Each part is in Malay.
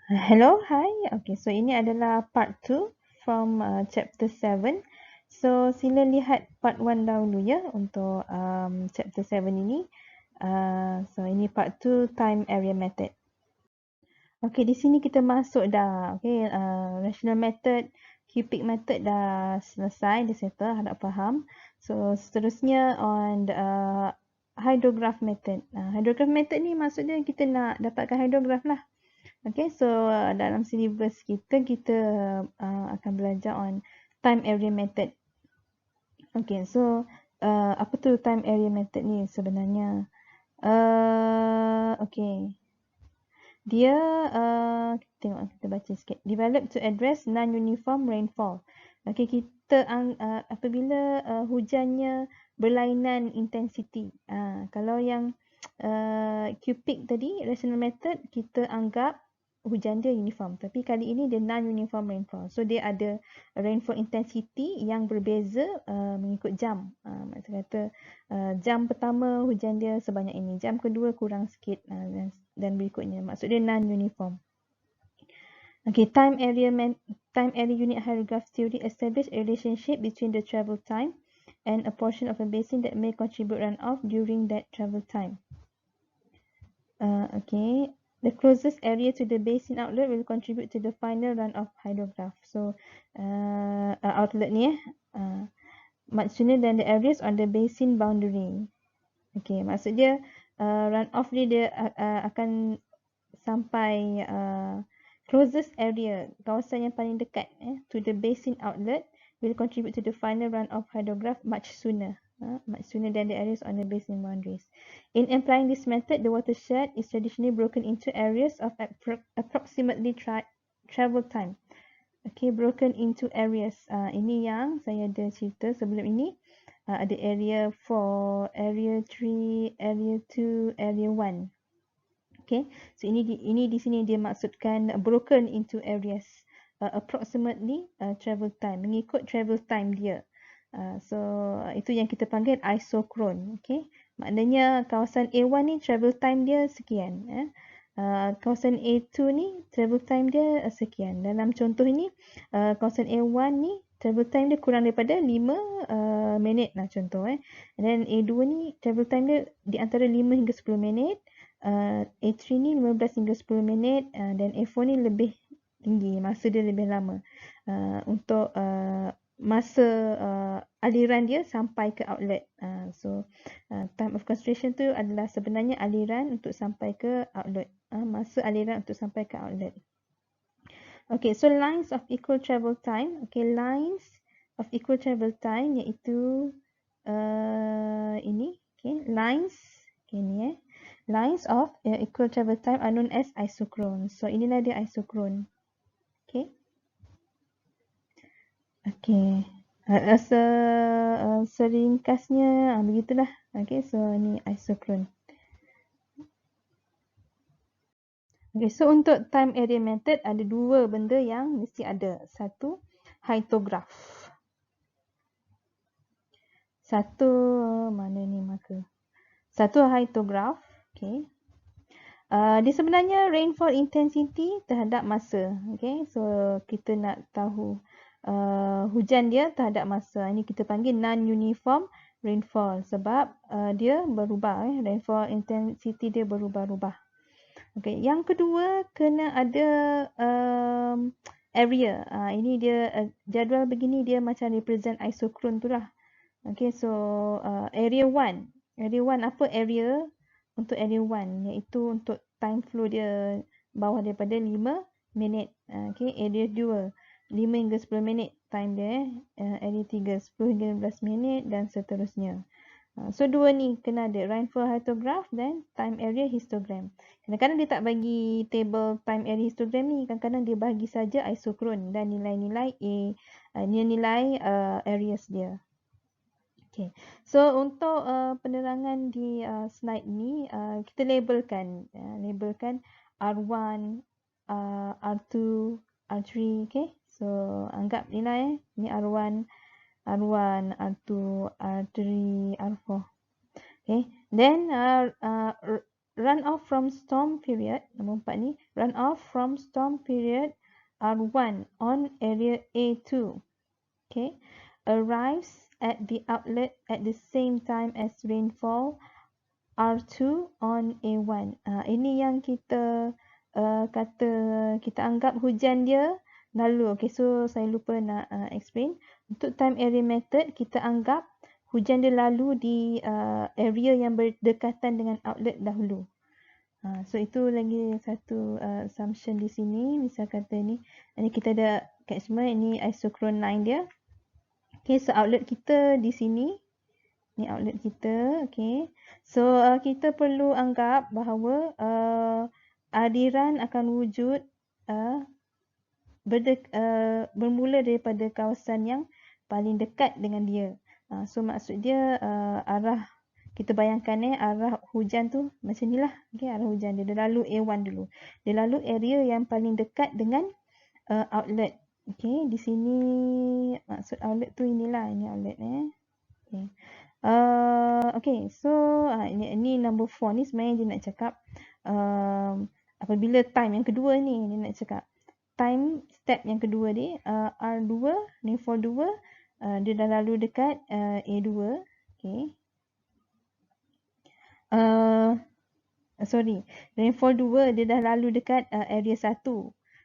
Hello, hi. Okay, so ini adalah part 2 from chapter 7. So, sila lihat part 1 dahulu ya untuk chapter 7 ini. So, ini part 2 time area method. Okay, di sini kita masuk dah. Okay, rational method, cubic method dah selesai, dah settle, harap faham. So, seterusnya on the, hydrograph method. Hydrograph method ni maksudnya kita nak dapatkan hydrograph lah. Okay, so dalam syllabus kita akan belajar on time area method. Okay, so apa tu time area method ni sebenarnya? Okay, dia kita baca sikit. Developed to address non-uniform rainfall. Okay, kita apabila hujannya berlainan intensity. Kalau yang cubic tadi, rational method, kita anggap hujan dia uniform. Tapi kali ini dia non-uniform rainfall. So, dia ada rainfall intensity yang berbeza mengikut jam. Maksud kata, jam pertama hujan dia sebanyak ini. Jam kedua kurang sikit dan berikutnya. Maksud dia non-uniform. Okay, time area unit hydrograph theory establish a relationship between the travel time and a portion of a basin that may contribute runoff during that travel time. Okay, the closest area to the basin outlet will contribute to the final runoff hydrograph. So, outlet ni much sooner than the areas on the basin boundary. Okay, maksud dia runoff dia akan sampai closest area, kawasan yang paling dekat to the basin outlet will contribute to the final runoff hydrograph much sooner than the areas on the basin boundaries. In applying this method, the watershed is traditionally broken into areas of approximately travel time. Okay, broken into areas. Ini yang saya ada cerita sebelum ini. Ada area 4, area 3, area 2, area 1. Okay, so ini di sini dia maksudkan broken into areas, approximately travel time, mengikut travel time dia. So itu yang kita panggil isochron. Okay, maknanya kawasan A1 ni travel time dia sekian. Kawasan A2 ni travel time dia sekian. Dalam contoh ini, kawasan A1 ni travel time dia kurang daripada 5 minit lah contoh. Dan A2 ni travel time dia di antara 5 hingga 10 minit. A3 ni 15 hingga 10 minit dan A4 ni lebih tinggi, masa dia lebih lama untuk masa aliran dia sampai ke outlet. So time of concentration tu adalah sebenarnya aliran untuk sampai ke outlet, masa aliran untuk sampai ke outlet. Okay, so lines of equal travel time. Okay, lines of equal travel time iaitu ini. Okay, lines. Okay, ni lines of equal travel time are known as isochron. So, inilah dia isochron. Okay. Okay. Seringkasnya, begitulah. Okay, so ni isochron. Okay, so untuk time area method, ada dua benda yang mesti ada. Satu, hydrograph. Satu, mana ni marker? Satu, hydrograph. Okay. Dia sebenarnya rainfall intensity terhadap masa. Okay, so kita nak tahu hujan dia terhadap masa. Ini kita panggil non-uniform rainfall sebab dia berubah. Rainfall intensity dia berubah-ubah. Okay, yang kedua kena ada area. Ini dia jadual begini dia macam represent isochron tu lah. Okay, so area 1. Area 1 apa area? Untuk area 1 iaitu untuk time flow dia bawah daripada 5 minit. Okay, area 2 5 hingga 10 minit time dia. Area 3 10 hingga 15 minit dan seterusnya. So dua ni kena ada rainfall hydrograph dan time area histogram. Kadang-kadang dia tak bagi table time area histogram ni, kadang-kadang dia bagi saja isochron dan nilai-nilai nilai areas dia. Okay, so untuk penerangan di slide ni kita labelkan R1, R2, R3. Okay, so anggap nilai ni R1, R2, R3, R4. Okay, then run off from storm period, nombor 4 ni, run off from storm period R1 on area A2, okay, arrives at the outlet at the same time as rainfall R2 on A1. Ini yang kita kata kita anggap hujan dia lalu. Okay, so saya lupa nak explain. Untuk time area method, kita anggap hujan dia lalu di area yang berdekatan dengan outlet dahulu. So itu lagi satu assumption di sini. Misal kata ni, ini kita ada catchment, ini isochron line dia. Okay, so outlet kita di sini. Ni outlet kita, okay. So kita perlu anggap bahawa aliran akan wujud bermula daripada kawasan yang paling dekat dengan dia. So maksud dia arah, kita bayangkan arah hujan tu macam ni lah. Okay, arah hujan dia. Dia lalu A1 dulu. Dia lalu area yang paling dekat dengan outlet. Okay, di sini maksud outlet tu inilah. Ini outlet Okay. Okay, so ini number 4 ni sebenarnya dia nak cakap apabila time yang kedua ni dia nak cakap time step yang kedua ni R2, rainfall 2, dia dah lalu dekat A2. Okay. Sorry, rainfall 2 dia dah lalu dekat area 1.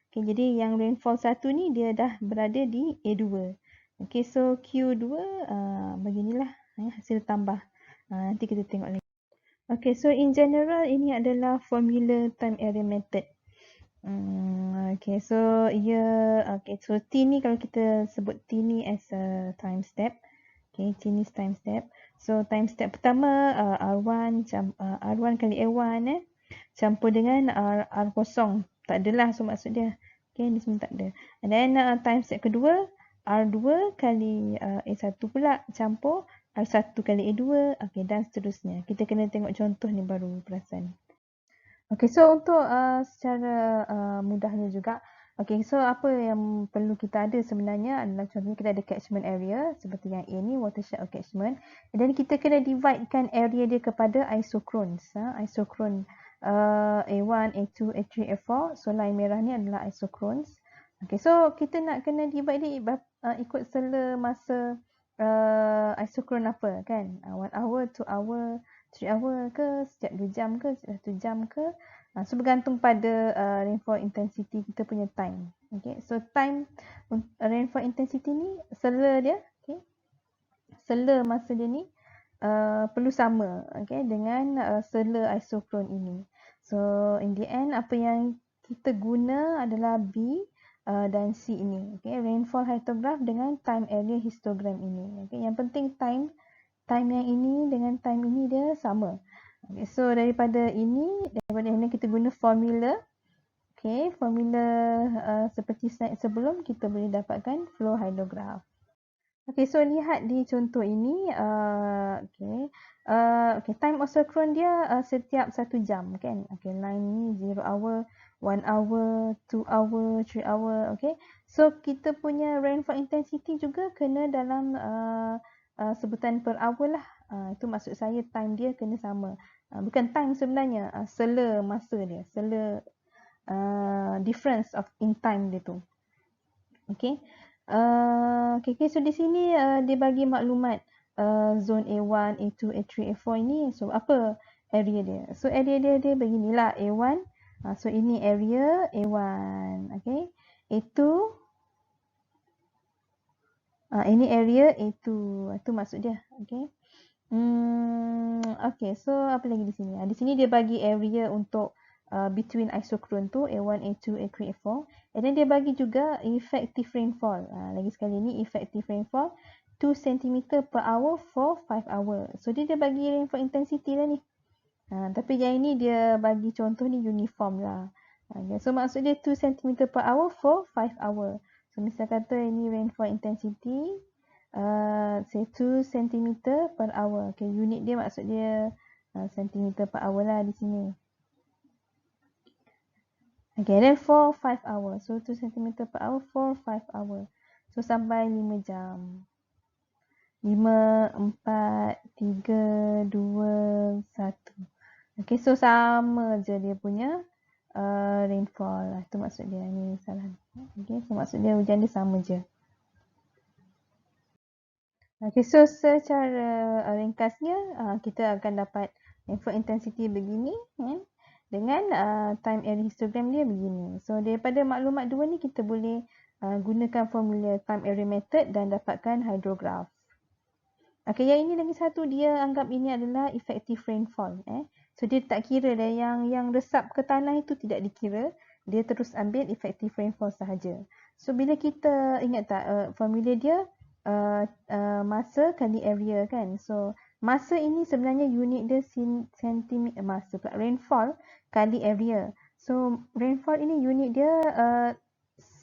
Okay, jadi yang rainfall 1 ni dia dah berada di A2. Okay, so Q2 beginilah hasil tambah. Nanti kita tengok lagi. Okay, so in general ini adalah formula time area method. Okay, so okay, so T ni kalau kita sebut T ni as a time step. Okay, T ni time step. So time step pertama R1 kali A1 campur dengan R0. Tak adalah, so maksud dia. Okay, di sini tak ada. And then time step kedua R2 kali A1 pula campur R1 kali A2. Okay, dan seterusnya. Kita kena tengok contoh ni baru perasan. Okay, so untuk secara mudahnya juga. Okay, so apa yang perlu kita ada sebenarnya adalah contohnya kita ada catchment area seperti yang A ni, watershed of catchment. Dan kita kena dividekan area dia kepada isochrons. Isochron A1, A2, A3, A4. So line merah ni adalah isochrons. Okay, so kita nak kena divide dia ikut sela masa isochron apa kan? 1 hour, 2 hour, 3 hour ke, setiap 2 jam ke, setiap 1 jam ke. So bergantung pada rainfall intensity kita punya time. Okay, so time rainfall intensity ni sela dia, okay, sela masa dia ni perlu sama, okay, dengan sela isochron ini. So in the end apa yang kita guna adalah B dan C ini. Okay, rainfall hyetograph dengan time area histogram ini. Okay, yang penting time yang ini dengan time ini dia sama. Okay, so daripada ini kita guna formula. Okay, formula seperti slide sebelum kita boleh dapatkan flow hydrograph. Okay, so lihat di contoh ini. Okay, time isochron dia setiap 1 jam kan. Okay, line ni 0 hour, 1 hour, 2 hour, 3 hour. Okay, so kita punya rainfall intensity juga kena dalam sebutan per hour lah. Itu maksud saya time dia kena sama. Bukan time sebenarnya, sela masa dia, sela difference of in time dia tu. Okay. Okay, so di sini dia bagi maklumat zone A1, A2, A3, A4 ini. So apa area dia? So area dia beginilah A1. So ini area A1. Okay. A2. Ini area A2. Itu maksud dia. Okay. Okay, so apa lagi di sini? Di sini dia bagi area untuk between isochron tu A1, A2, A3, A4. And then dia bagi juga effective rainfall. Lagi sekali ni effective rainfall 2 cm per hour for 5 hour. So dia bagi rainfall intensity lah ni. Tapi yang ini dia bagi contoh ni uniform lah. So maksud dia 2 cm per hour for 5 hour. So misal kata ini rainfall intensity say 2 cm per hour. Okay, unit dia maksud dia cm per hour lah di sini. Okay, then for 5 hours. So 2 cm per hour for 5 hours. So sampai 5 jam. 5, 4, 3, 2, 1. Okay, so sama je dia punya rainfall. Itu maksud dia. Ni salah. Okay, so maksud dia hujan dia sama je. Okay, so secara ringkasnya kita akan dapat rainfall intensity begini dengan time area histogram dia begini. So daripada maklumat dua ni kita boleh gunakan formula time area method dan dapatkan hydrograph. Okay, yang ini lagi satu dia anggap ini adalah effective rainfall. So dia tak kira dah yang resap ke tanah itu tidak dikira. Dia terus ambil effective rainfall sahaja. So bila kita ingat tak formula dia masa kali area kan. So masa ini sebenarnya unit dia sentimeter masa pula rainfall kali area. So rainfall ini unit dia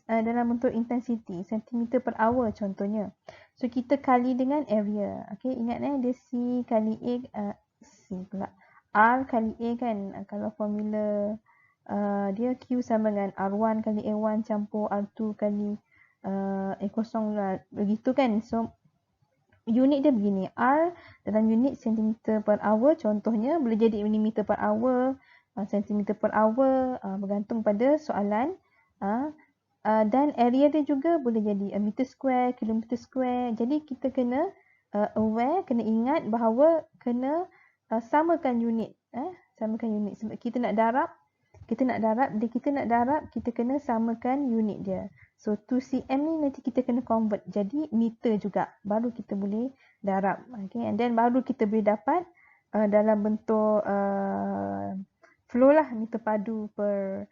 dalam bentuk intensity centimeter per hour contohnya. So kita kali dengan area. Okay, ingat dia C kali A C pula. R kali A kan. Kalau formula dia Q sama dengan R1 kali A1 campur R2 kali A0 lah. Begitu kan. So unit dia begini. R dalam unit centimeter per hour contohnya boleh jadi millimeter per hour, centimeter per hour, bergantung pada soalan. Dan area dia juga boleh jadi meter square, kilometer square. Jadi kita kena aware, kena ingat bahawa kena samakan unit. Samakan unit. Sebab kita nak darab, kita kena samakan unit dia. So 2cm ni nanti kita kena convert jadi meter juga. Baru kita boleh darab. Okay. And then baru kita boleh dapat dalam bentuk flow lah, meter padu per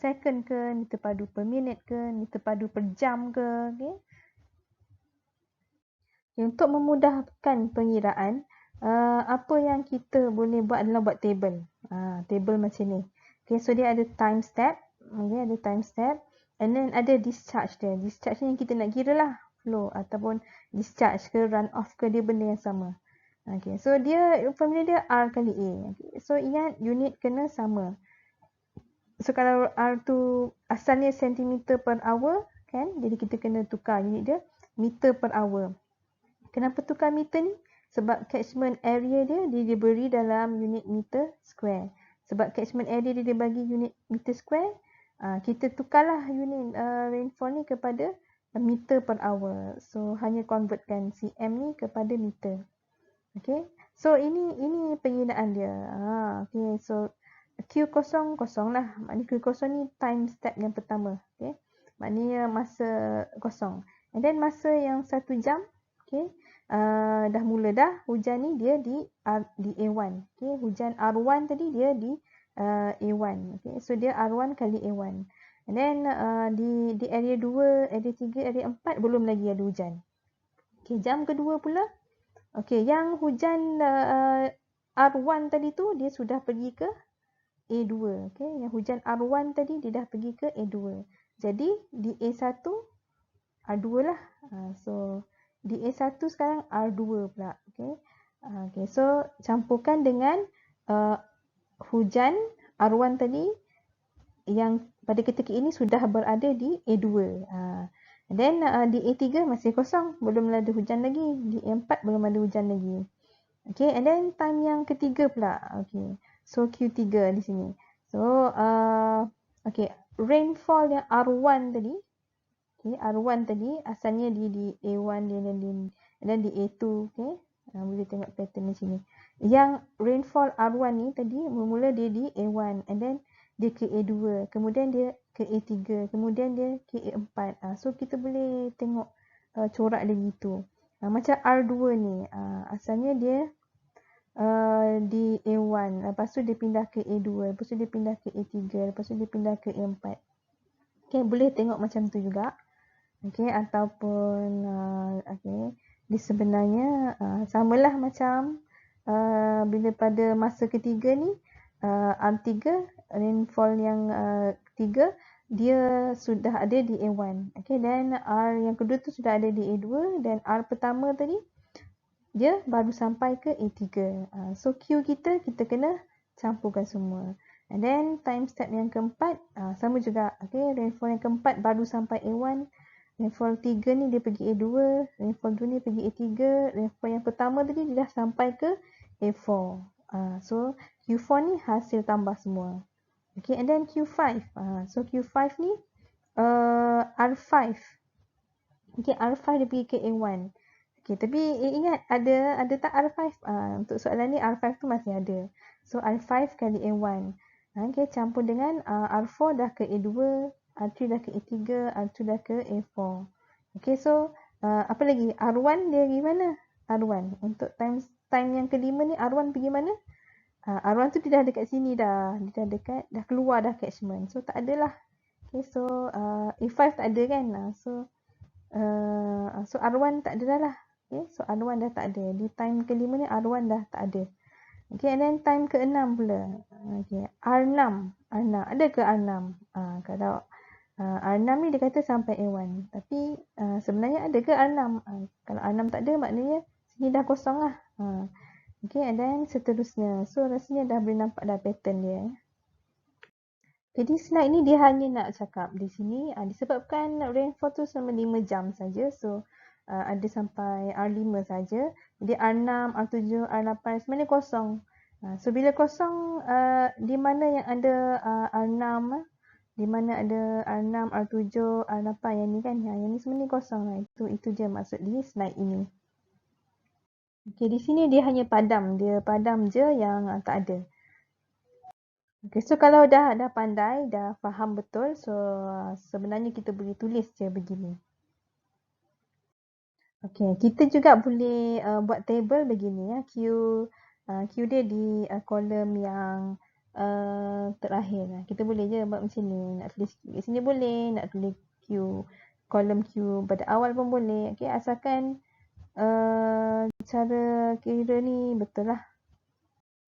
second ke, meter padu per minit ke, meter padu per jam ke. Okay. Untuk memudahkan pengiraan, apa yang kita boleh buat adalah buat table. Table macam ni. Okay, so dia ada time step. Okay, ada time step. And then ada discharge dia. Discharge ni yang kita nak kira lah. Flow ataupun discharge ke run off ke dia benda yang sama. Okay, so dia formula dia R kali A. Okay, so ingat unit kena sama. So kalau R tu asalnya centimeter per hour kan, jadi kita kena tukar unit dia meter per hour. Kenapa tukar meter ni? Sebab catchment area dia diberi dalam unit meter square. Sebab catchment area dia dibagi unit meter square, kita tukarlah unit rainfall ni kepada meter per hour. So hanya convertkan cm ni kepada meter. Okay. So ini penggunaan dia. Okay. So Q0 kosong lah. Maknanya Q0 ni time step yang pertama. Okay. Maknanya masa kosong. And then masa yang 1 jam. Okay. Dah mula dah. Hujan ni dia di A1. Okay. Hujan R1 tadi dia di A1. Okay. So dia R1 kali A1. And then di area 2, area 3, area 4 belum lagi ada hujan. Okay. Jam kedua pula. Okay. Yang hujan R1 tadi tu dia sudah pergi ke A2. Okay. Yang hujan R1 tadi dia dah pergi ke A2. Jadi di A1 R2 lah. So di A1 sekarang R2 pula. Okay. Okay. So campurkan dengan hujan R1 tadi yang pada ketika ini sudah berada di A2. And then di A3 masih kosong. Belum ada hujan lagi. Di A4 belum ada hujan lagi. Okay. And then time yang ketiga pula. Okay. So Q3 di sini. So okay, rainfall yang R1 tadi. Okay, R1 tadi asalnya di A1 dia dan di A2, okay. Boleh tengok pattern di sini. Yang rainfall R1 ni tadi bermula dia di A1 and then dia ke A2, kemudian dia ke A3, kemudian dia ke A4. So kita boleh tengok corak dia gitu. Macam R2 ni, asalnya dia di A1, lepas tu dia pindah ke A2, lepas tu dia pindah ke A3, lepas tu dia pindah ke A4. Okay, boleh tengok macam tu juga. Okay, ataupun okay, dia sebenarnya samalah macam bila pada masa ketiga ni R3, rainfall yang ketiga dia sudah ada di A1. Okay, dan R yang kedua tu sudah ada di A2 dan R pertama tadi dia baru sampai ke A3. So Q kita kena campurkan semua. And then time step yang keempat sama juga. Okay, rainfall yang keempat baru sampai A1. Rainfall 3 ni dia pergi A2. Rainfall 2 ni pergi A3. Rainfall yang pertama tadi dia dah sampai ke A4. So Q4 ni hasil tambah semua. Okay, and then Q5. So Q5 ni R5. Okay, R5 dia pergi ke A1. Okay, tapi ingat ada tak R5? Untuk soalan ni R5 tu masih ada. So R5 kali A1. Okay, campur dengan R4 dah ke A2, R3 dah ke A3, R2 dah ke A4. Okay, so apa lagi? R1 dia pergi mana? R1. Untuk time yang kelima ni R1 pergi mana? R1 tu dia dah dekat sini dah. Dia dah keluar dah catchment. So tak adalah. Okay, so A5 tak ada kan? So R1 tak ada dah lah. Okay, so R1 dah tak ada. Di time kelima ni R1 dah tak ada. Okay, and then time ke-6 pula. Okay, R6. Ada ke R6? Kalau R6 ni dia kata sampai A1. Tapi sebenarnya ada ke R6? Kalau R6 tak ada maknanya sini dah kosong lah. Okay, and then seterusnya. So rasanya dah boleh nampak dah pattern dia. Jadi slide ni dia hanya nak cakap di sini disebabkan rainfall tu selama 5 jam saja. So ada sampai R5 saja. Jadi R6, R7, R8 sebenarnya kosong. So bila kosong di mana yang ada R6, di mana ada R6, R7, R8 yang ni kan. Yang ni sebenarnya kosong lah. Itu je maksud di slide ini. Okay, di sini dia hanya padam. Dia padam je yang tak ada. Okay, so kalau dah pandai, dah faham betul, so sebenarnya kita boleh tulis je begini. Okay, kita juga boleh buat table begini ya. Q dia di kolom yang terakhir lah. Kita boleh je buat macam ni. Nak tulis Q kat sini boleh, nak tulis Q, kolom Q pada awal pun boleh. Okay, asalkan cara kira ni betul lah.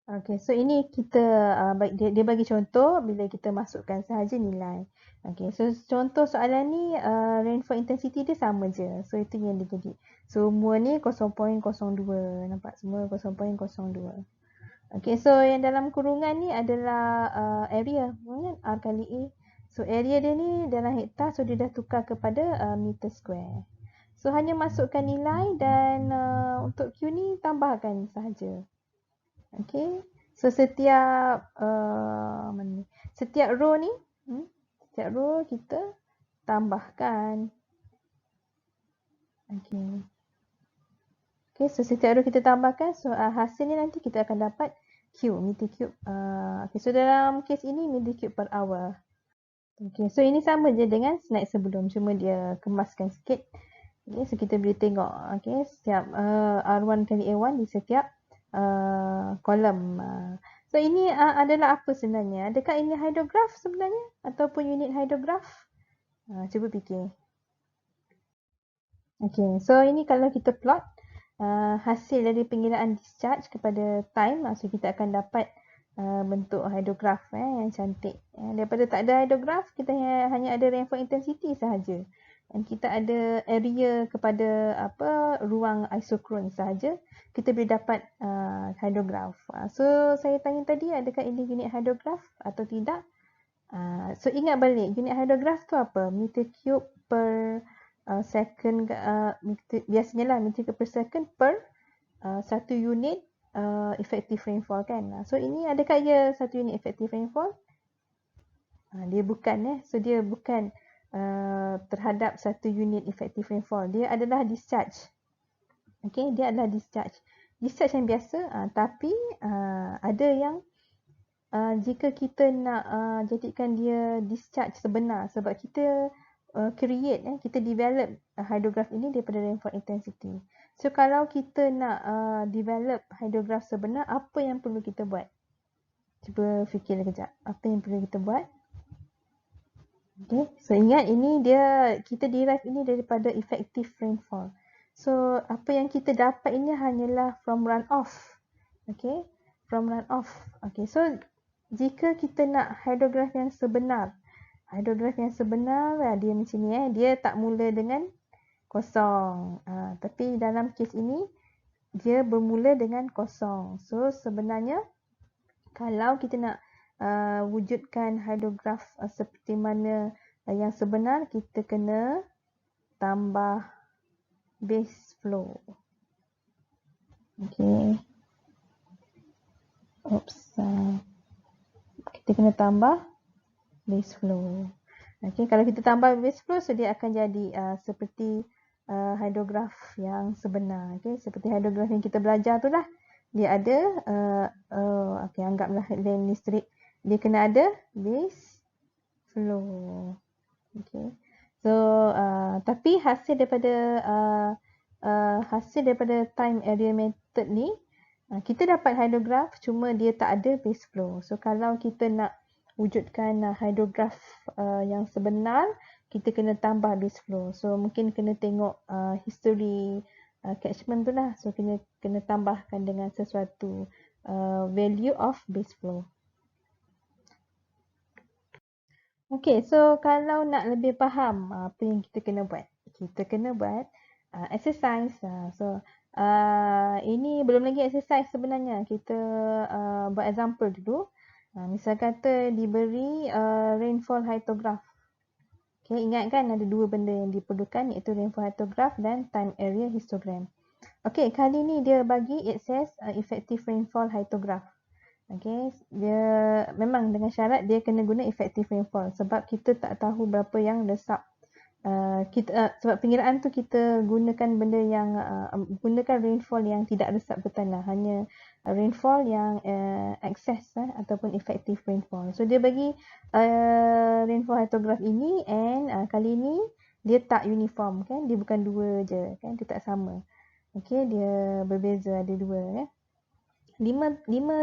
Okay, so ini kita dia bagi contoh bila kita masukkan sahaja nilai. Okay, so contoh soalan ni rainfall intensity dia sama je. So itu yang dia jadi. Semua ni 0.02. Nampak semua 0.02. Okay, so yang dalam kurungan ni adalah area. R kali A. So area dia ni dalam hektar, so dia dah tukar kepada meter square. So hanya masukkan nilai dan untuk Q ni tambahkan sahaja. Okay. So setiap setiap row ni, setiap row kita tambahkan. Okay. Okay, so setiap row kita tambahkan. So hasilnya nanti kita akan dapat Q, meter cube. Okay, so dalam kes ini meter cube per hour. Okay, so ini sama je dengan slide sebelum. Cuma dia kemaskan sikit. Okay, so kita boleh tengok. Okay, setiap R1 kali A1 di setiap kolom. So ini adalah apa sebenarnya? Adakah ini hydrograph sebenarnya? Ataupun unit hydrograph? Cuba fikir. Okay, so ini kalau kita plot hasil dari pengiraan discharge kepada time. So kita akan dapat bentuk hydrograph yang cantik. Daripada tak ada hydrograph, kita hanya ada rainfall intensity sahaja. Dan kita ada area kepada ruang isokron sahaja, kita boleh dapat hydrograph. So saya tanya tadi, adakah ini unit hydrograph atau tidak? So ingat balik, unit hydrograph tu apa? Meter cube per second, biasanya lah meter cube per second per satu unit effective rainfall kan. So ini adakah ia satu unit effective rainfall? Dia bukan So dia bukan terhadap satu unit effective rainfall. Dia adalah discharge. Okay, dia adalah discharge. Discharge yang biasa, tapi ada yang jika kita nak jadikan dia discharge sebenar, sebab kita kita develop hydrograph ini daripada rainfall intensity. So kalau kita nak develop hydrograph sebenar, apa yang perlu kita buat? Cuba fikir kejap. Apa yang perlu kita buat? Okay, so ingat ini kita derive ini daripada effective rainfall. So apa yang kita dapat ini hanyalah from runoff. Okay, from runoff. Okay, so jika kita nak hydrograph yang sebenar, dia macam ni dia tak mula dengan kosong. Tapi dalam kes ini dia bermula dengan kosong. So sebenarnya kalau kita nak wujudkan hydrograph seperti mana yang sebenar, kita kena tambah base flow. Okay. kita kena tambah base flow. Okay, kalau kita tambah base flow, so dia akan jadi seperti hydrograph yang sebenar. Okay, seperti hydrograph yang kita belajar tu lah. Dia ada, okay, anggaplah lane listrik. Dia kena ada base flow. Okay. So, tapi hasil daripada time area method ni, kita dapat hydrograph, cuma dia tak ada base flow. So, kalau kita nak wujudkan hydrograph yang sebenar, kita kena tambah base flow. So, mungkin kena tengok history catchment tu lah. So, kena tambahkan dengan sesuatu value of base flow. Okay, so kalau nak lebih faham apa yang kita kena buat exercise. So, ini belum lagi exercise sebenarnya. Kita buat example dulu. Misal kata diberi rainfall hydrograph. Okay, ingat kan ada dua benda yang diperlukan, iaitu rainfall hydrograph dan time area histogram. Okay, kali ni dia bagi it says effective rainfall hydrograph. Okay, dia memang dengan syarat dia kena guna effective rainfall sebab kita tak tahu berapa yang resap. Sebab pengiraan tu kita gunakan benda yang gunakan rainfall yang tidak resap ke tanah, hanya rainfall yang excess ataupun effective rainfall. So dia bagi rainfall hydrograph ini, and kali ni dia tak uniform kan, dia bukan dua je kan, dia tak sama. Okay, dia berbeza, ada dua 5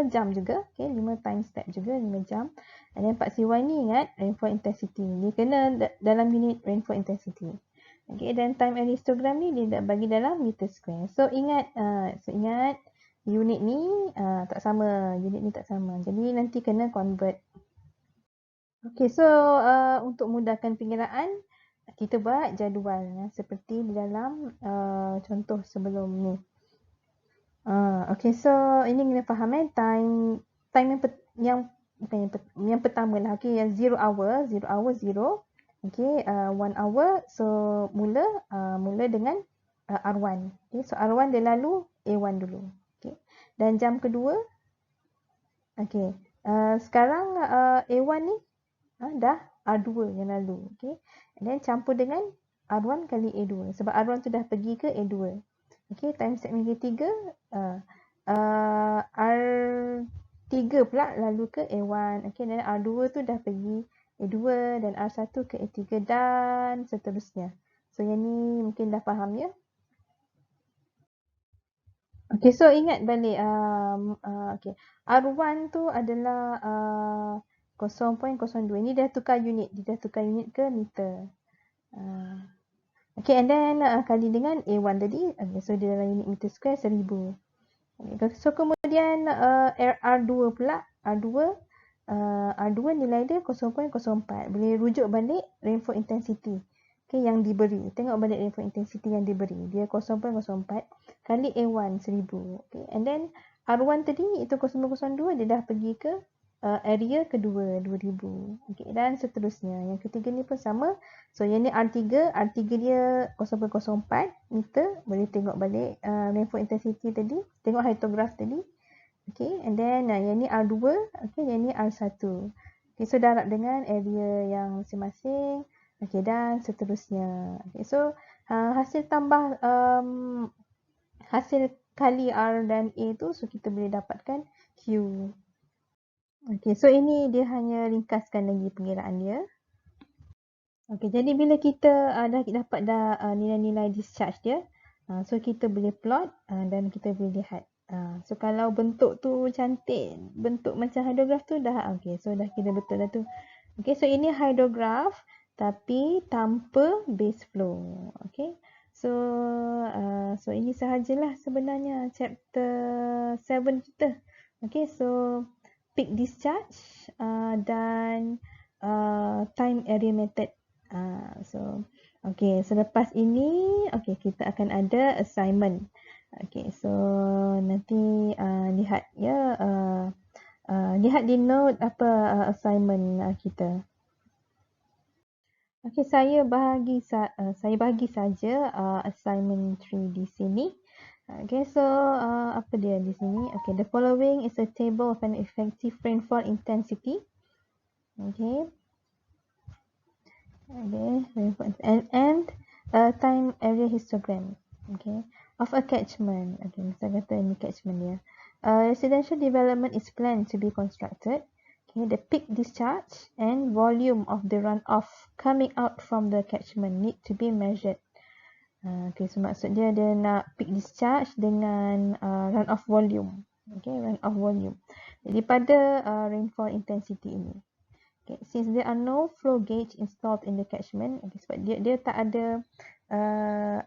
jam juga, okay, 5 time step juga, 5 jam. And then part CY ni ingat rainfall intensity, dia kena dalam unit rainfall intensity. Okay, dan time area histogram ni dia bagi dalam meter square. So ingat unit ni tak sama, jadi nanti kena convert. Okay, so untuk mudahkan pengiraan, kita buat jadual seperti di dalam contoh sebelum ni. Okay, so ini kena faham time yang pertama lah. Okay, yang 0 hour 0. Okay, 1 hour. So mula dengan R1. Okay, so R1 dia lalu A1 dulu. Okay, dan jam kedua. Okay, sekarang A1 ni dah R2 yang lalu. Okay, and then campur dengan R1 kali A2 sebab R1 tu dah pergi ke A2. Okay, time step yang ketiga, R3 pula lalu ke A1. Okay, dan R2 tu dah pergi A2 dan R1 ke A3 dan seterusnya. So, yang ni mungkin dah faham ya? Okay, so ingat balik. Okay, R1 tu adalah 0.02. Ini dah tukar unit. Dia dah tukar unit ke meter. Okay, and then kali dengan A1 tadi. Okay, so dia dalam unit meter square 1000. Okay, so kemudian R2 pula. R2 nilai dia 0.04. Boleh rujuk balik rainfall intensity. Okay, yang diberi. Tengok balik rainfall intensity yang diberi. Dia 0.04 kali A1 1000. Okay, and then R1 tadi itu 0.02. Dia dah pergi ke area kedua 2000. Okay, dan seterusnya. Yang ketiga ni pun sama. So yang ni R3 dia 0.04 meter. Boleh tengok balik rainfall intensity tadi. Tengok hydrograph tadi. Okay, and then yang ni R2. Okay, yang ni R1. Okay, so darab dengan area yang masing-masing. Okay, dan seterusnya. Okay, so hasil tambah hasil kali R dan A tu, so kita boleh dapatkan Q. Okay, so ini dia hanya ringkaskan lagi pengiraan dia. Okay, jadi bila kita dah dapat nilai-nilai discharge dia, so kita boleh plot dan kita boleh lihat. So kalau bentuk tu cantik, bentuk macam hydrograph tu dah okay, so dah kira betul dah tu. Okay, so ini hydrograph tapi tanpa base flow. Okay, so ini sahajalah sebenarnya chapter 7 kita. Okay, so peak discharge dan time area method. So okay, selepas ini okay, kita akan ada assignment. Okay, so nanti lihat ya, lihat di note apa assignment kita. Okay, saya bahagi saja assignment 3 di sini. Okay, so apa dia di sini? Okay, the following is a table of an effective rainfall intensity. Okay, and a time area histogram. Okay, of a catchment. Okay, saya kata ini catchment dia. Residential development is planned to be constructed. Okay, the peak discharge and volume of the runoff coming out from the catchment need to be measured. Okay, so maksud dia nak peak discharge dengan runoff volume. Okay, runoff volume. Jadi pada rainfall intensity ini. Okay, since there are no flow gauge installed in the catchment, okay, sebab dia tak ada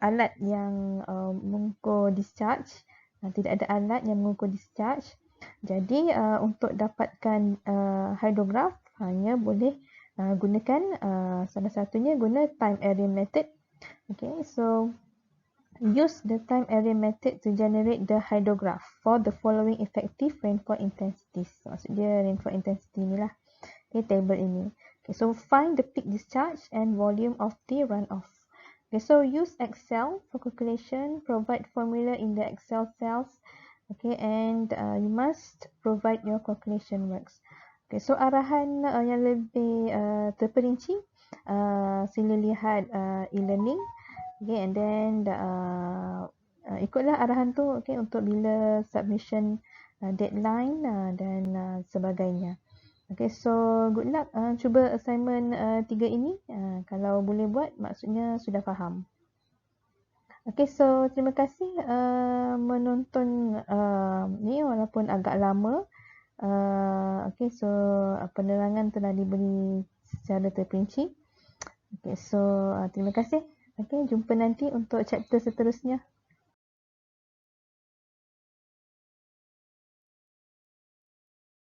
alat yang mengukur discharge, tidak ada alat yang mengukur discharge. Jadi untuk dapatkan hydrograph hanya boleh gunakan salah satunya guna time area method. Okay, so use the time area method to generate the hydrograph for the following effective rainfall intensities. Maksud dia rainfall intensity ni lah. Okay, table ini. Okay, so find the peak discharge and volume of the runoff. Okay, so use Excel for calculation. Provide formula in the Excel cells. Okay, and you must provide your calculation works. Okay, so arahan yang lebih terperinci, sila lihat e-learning. Okay, and then ikutlah arahan tu, okay, untuk bila submission deadline dan sebagainya. Okay, so good luck. Cuba assignment 3 ini. Kalau boleh buat, maksudnya sudah faham. Okay, so terima kasih menonton ni walaupun agak lama. Okay, so penerangan telah diberi secara terperinci. Okay, so terima kasih. Okay, jumpa nanti untuk chapter seterusnya.